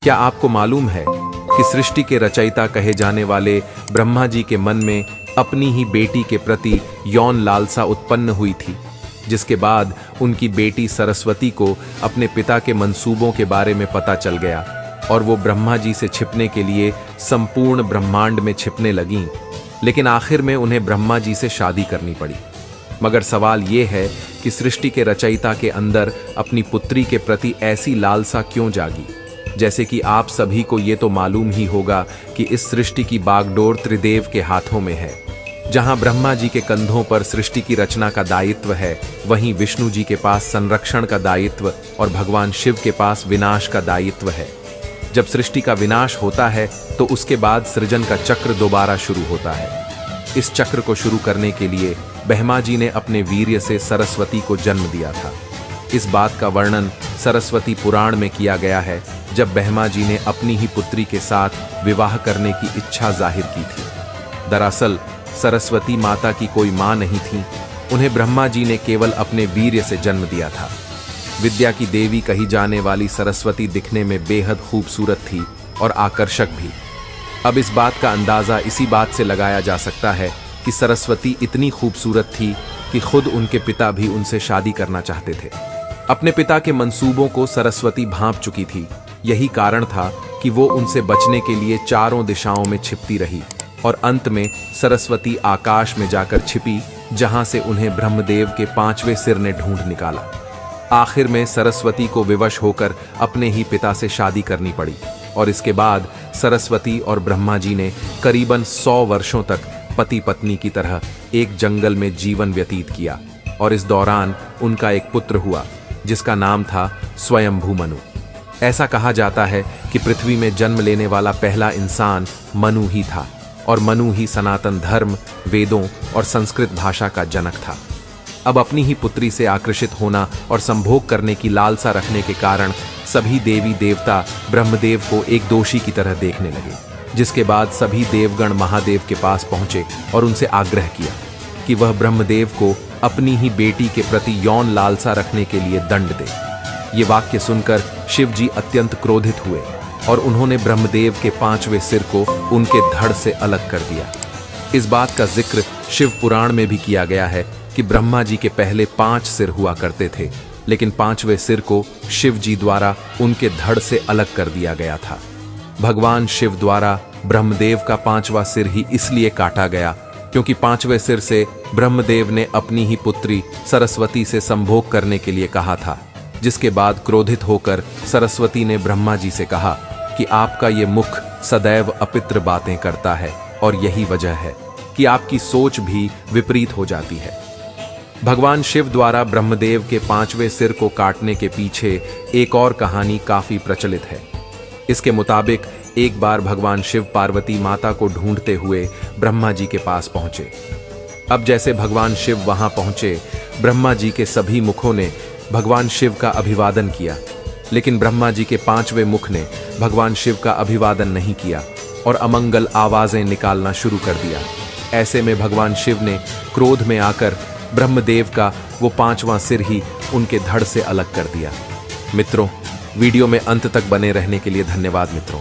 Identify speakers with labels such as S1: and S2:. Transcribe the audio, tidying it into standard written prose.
S1: क्या आपको मालूम है कि सृष्टि के रचयिता कहे जाने वाले ब्रह्मा जी के मन में अपनी ही बेटी के प्रति यौन लालसा उत्पन्न हुई थी, जिसके बाद उनकी बेटी सरस्वती को अपने पिता के मंसूबों के बारे में पता चल गया और वो ब्रह्मा जी से छिपने के लिए संपूर्ण ब्रह्मांड में छिपने लगीं। लेकिन आखिर में उन्हें ब्रह्मा जी से शादी करनी पड़ी। मगर सवाल ये है कि सृष्टि के रचयिता के अंदर अपनी पुत्री के प्रति ऐसी लालसा क्यों जागी। जैसे कि आप सभी को ये तो मालूम ही होगा कि इस सृष्टि की बागडोर त्रिदेव के हाथों में है। जहां ब्रह्मा जी के कंधों पर सृष्टि की रचना का दायित्व है, वहीं विष्णु जी के पास संरक्षण का दायित्व और भगवान शिव के पास विनाश का दायित्व है। जब सृष्टि का विनाश होता है तो उसके बाद सृजन का चक्र दोबारा शुरू होता है। इस चक्र को शुरू करने के लिए ब्रह्मा जी ने अपने वीर्य से सरस्वती को जन्म दिया था। इस बात का वर्णन सरस्वती पुराण में किया गया है, जब ब्रह्मा जी ने अपनी ही पुत्री के साथ विवाह करने की इच्छा जाहिर की थी। दरअसल सरस्वती माता की कोई मां नहीं थी, उन्हें ब्रह्मा जी ने केवल अपने वीर्य से जन्म दिया था। विद्या की देवी कही जाने वाली सरस्वती दिखने में बेहद खूबसूरत थी और आकर्षक भी। अब इस बात का अंदाजा इसी बात से लगाया जा सकता है कि सरस्वती इतनी खूबसूरत थी कि खुद उनके पिता भी उनसे शादी करना चाहते थे। अपने पिता के मंसूबों को सरस्वती भांप चुकी थी। यही कारण था कि वो उनसे बचने के लिए चारों दिशाओं में छिपती रही और अंत में सरस्वती आकाश में जाकर छिपी, जहां से उन्हें ब्रह्मदेव के 5वें सिर ने ढूंढ निकाला। आखिर में सरस्वती को विवश होकर अपने ही पिता से शादी करनी पड़ी और इसके बाद सरस्वती और ब्रह्मा जी ने करीबन 100 वर्षों तक पति पत्नी की तरह एक जंगल में जीवन व्यतीत किया और इस दौरान उनका एक पुत्र हुआ जिसका नाम था स्वयंभू मनु। ऐसा कहा जाता है कि पृथ्वी में जन्म लेने वाला पहला इंसान मनु ही था और मनु ही सनातन धर्म, वेदों और संस्कृत भाषा का जनक था। अब अपनी ही पुत्री से आकर्षित होना और संभोग करने की लालसा रखने के कारण सभी देवी देवता ब्रह्मदेव को एक दोषी की तरह देखने लगे, जिसके बाद सभी देवगण महादेव के पास पहुंचे और उनसे आग्रह किया कि वह ब्रह्मदेव को अपनी ही बेटी के प्रति यौन लालसा रखने के लिए दंड दे। ये वाक्य सुनकर शिव जी अत्यंत क्रोधित हुए और उन्होंने ब्रह्मदेव के 5वें सिर को उनके धड़ से अलग कर दिया। इस बात का जिक्र शिव पुराण में भी किया गया है कि ब्रह्मा जी के पहले 5 सिर हुआ करते थे, लेकिन 5वें सिर को शिव जी द्वारा उनके धड़ से अलग कर दिया गया था। भगवान शिव द्वारा ब्रह्मदेव का 5वां सिर ही इसलिए काटा गया क्योंकि 5वें सिर से ब्रह्मदेव ने अपनी ही पुत्री सरस्वती से संभोग करने के लिए कहा था, जिसके बाद क्रोधित होकर सरस्वती ने ब्रह्मा जी से कहा कि आपका ये मुख सदैव अपित्र बातें करता है और यही वजह है कि आपकी सोच भी विपरीत हो जाती है। भगवान शिव द्वारा ब्रह्मदेव के 5वें सिर को काटने के पीछे एक और कहानी काफी प्रचलित है। इसके मुताबिक एक बार भगवान शिव पार्वती माता को ढूंढते हुए ब्रह्मा जी के पास पहुंचे। अब जैसे भगवान शिव वहां पहुंचे, ब्रह्मा जी के सभी मुखों ने भगवान शिव का अभिवादन किया, लेकिन ब्रह्मा जी के 5वें मुख ने भगवान शिव का अभिवादन नहीं किया और अमंगल आवाजें निकालना शुरू कर दिया। ऐसे में भगवान शिव ने क्रोध में आकर ब्रह्मदेव का वो 5वां सिर ही उनके धड़ से अलग कर दिया। मित्रों, वीडियो में अंत तक बने रहने के लिए धन्यवाद मित्रों।